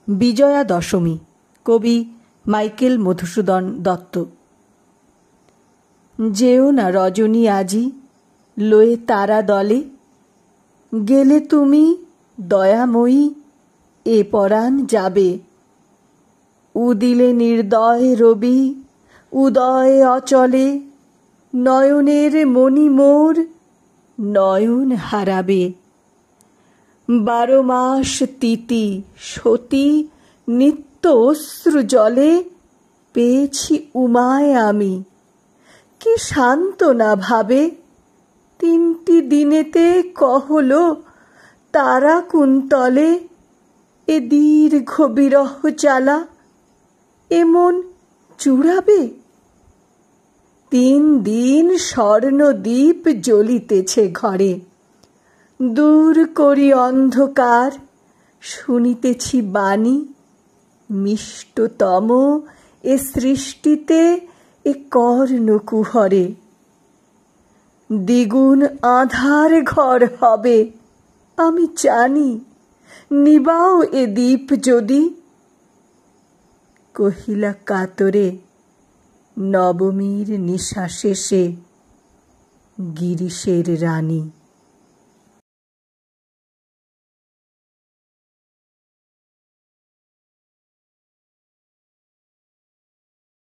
বিজয়া দশমী। কবি মাইকেল মধুসূদন দত্ত। যেও না রজনী আজি লয়ে তারা দলে, গেলে তুমি দয়াময়ী এ পরাণ যাবে। উদিলে নির্দয় রবি উদয় অচলে, নয়নের মণি মোর নয়ন হারাবে। 12 মাস তিথি সতী নিত্য অশ্রু জলে, পেয়েছি উমায় আমি কি সান্ত্বনা ভাবে। 3টি দিনেতে কহল তারা কুন্তলে, এ দীর্ঘ বিরহ জ্বালা এমন চূড়াবে। 3 দিন স্বর্ণদীপ জ্বলিতেছে ঘরে, দূর করি অন্ধকার শুনিতেছি বাণী। মিষ্টতম এ সৃষ্টিতে এ কর্ণকুহরে, দ্বিগুণ আঁধার ঘর হবে আমি জানি। নিবাও এ দীপ যদি, কহিলা কাতরে নবমীর নিশা শেষে গিরিশের রানী।